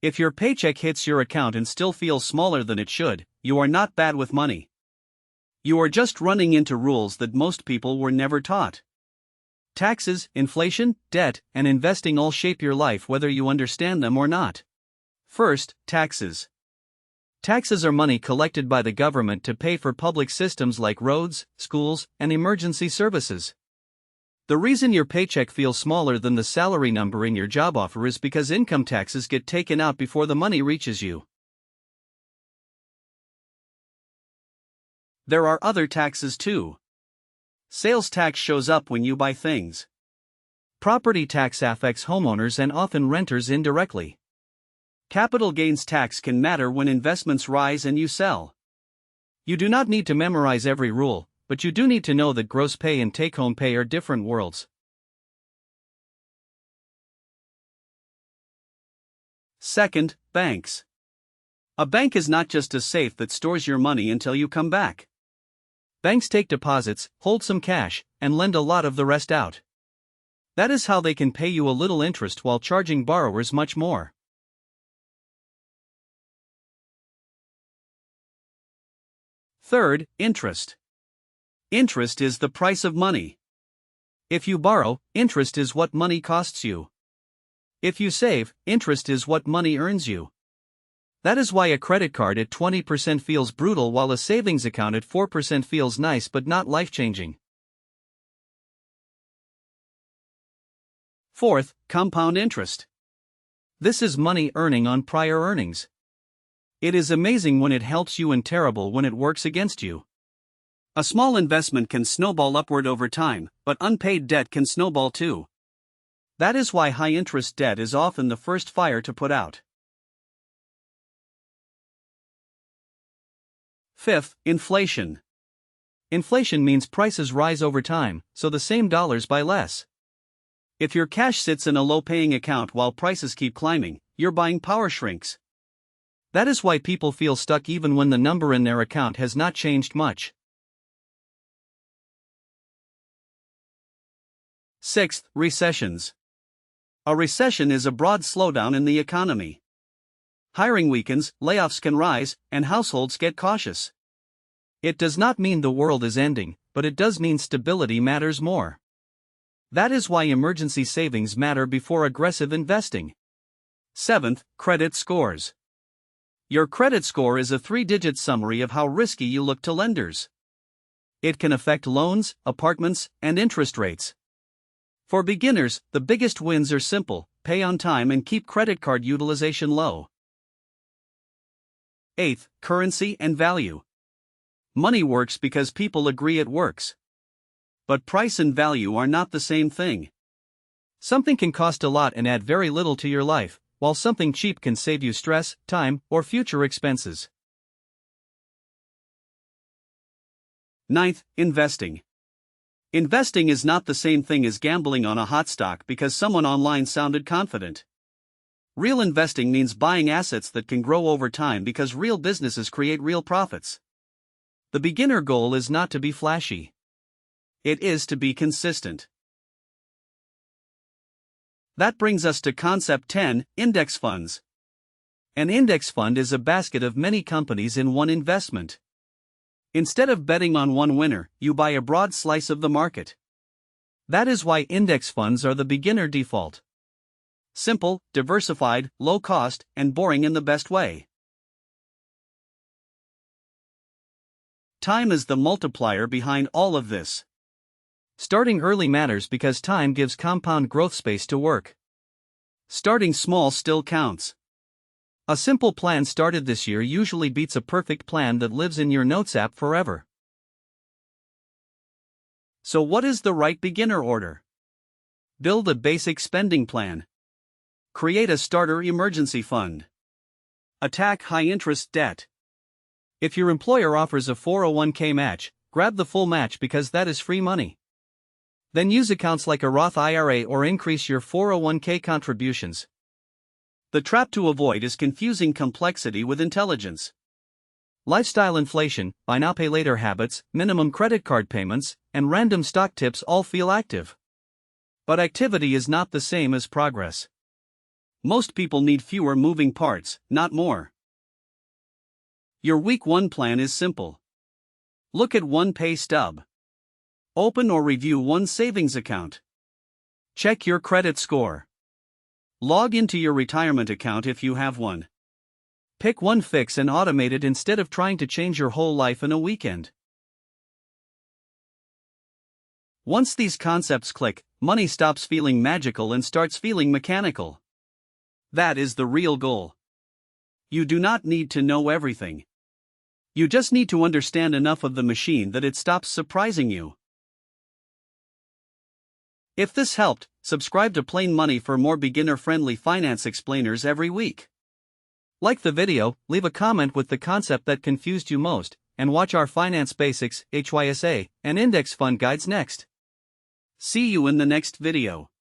If your paycheck hits your account and still feels smaller than it should, you are not bad with money. You are just running into rules that most people were never taught. Taxes, inflation, debt, and investing all shape your life whether you understand them or not. First, taxes. Taxes are money collected by the government to pay for public systems like roads, schools, and emergency services. The reason your paycheck feels smaller than the salary number in your job offer is because income taxes get taken out before the money reaches you. There are other taxes too. Sales tax shows up when you buy things. Property tax affects homeowners and often renters indirectly. Capital gains tax can matter when investments rise and you sell. You do not need to memorize every rule, but you do need to know that gross pay and take-home pay are different worlds. Second, banks. A bank is not just a safe that stores your money until you come back. Banks take deposits, hold some cash, and lend a lot of the rest out. That is how they can pay you a little interest while charging borrowers much more. Third, interest. Interest is the price of money. If you borrow, interest is what money costs you. If you save, interest is what money earns you. That is why a credit card at 20% feels brutal while a savings account at 4% feels nice but not life-changing. Fourth, compound interest. This is money earning on prior earnings. It is amazing when it helps you and terrible when it works against you. A small investment can snowball upward over time, but unpaid debt can snowball too. That is why high-interest debt is often the first fire to put out. Fifth, inflation. Inflation means prices rise over time, so the same dollars buy less. If your cash sits in a low-paying account while prices keep climbing, your buying power shrinks. That is why people feel stuck even when the number in their account has not changed much. Sixth, recessions. A recession is a broad slowdown in the economy. Hiring weakens, layoffs can rise, and households get cautious. It does not mean the world is ending, but it does mean stability matters more. That is why emergency savings matter before aggressive investing. Seventh, credit scores. Your credit score is a 3-digit summary of how risky you look to lenders. It can affect loans, apartments, and interest rates. For beginners, the biggest wins are simple: pay on time and keep credit card utilization low. Eighth, currency and value. Money works because people agree it works. But price and value are not the same thing. Something can cost a lot and add very little to your life, while something cheap can save you stress, time, or future expenses. Ninth, investing. Investing is not the same thing as gambling on a hot stock because someone online sounded confident. Real investing means buying assets that can grow over time because real businesses create real profits. The beginner goal is not to be flashy. It is to be consistent. That brings us to concept 10, index funds. An index fund is a basket of many companies in one investment. Instead of betting on one winner, you buy a broad slice of the market. That is why index funds are the beginner default. Simple, diversified, low cost, and boring in the best way. Time is the multiplier behind all of this. Starting early matters because time gives compound growth space to work. Starting small still counts. A simple plan started this year usually beats a perfect plan that lives in your Notes app forever. So what is the right beginner order? Build a basic spending plan. Create a starter emergency fund. Attack high-interest debt. If your employer offers a 401k match, grab the full match because that is free money. Then use accounts like a Roth IRA or increase your 401k contributions. The trap to avoid is confusing complexity with intelligence. Lifestyle inflation, buy now pay later habits, minimum credit card payments, and random stock tips all feel active. But activity is not the same as progress. Most people need fewer moving parts, not more. Your Week 1 plan is simple. Look at one pay stub. Open or review one savings account. Check your credit score. Log into your retirement account if you have one. Pick one fix and automate it instead of trying to change your whole life in a weekend. Once these concepts click, money stops feeling magical and starts feeling mechanical. That is the real goal. You do not need to know everything. You just need to understand enough of the machine that it stops surprising you. If this helped, subscribe to Plain Money for more beginner-friendly finance explainers every week. Like the video, leave a comment with the concept that confused you most, and watch our Finance Basics, HYSA, and Index Fund guides next. See you in the next video.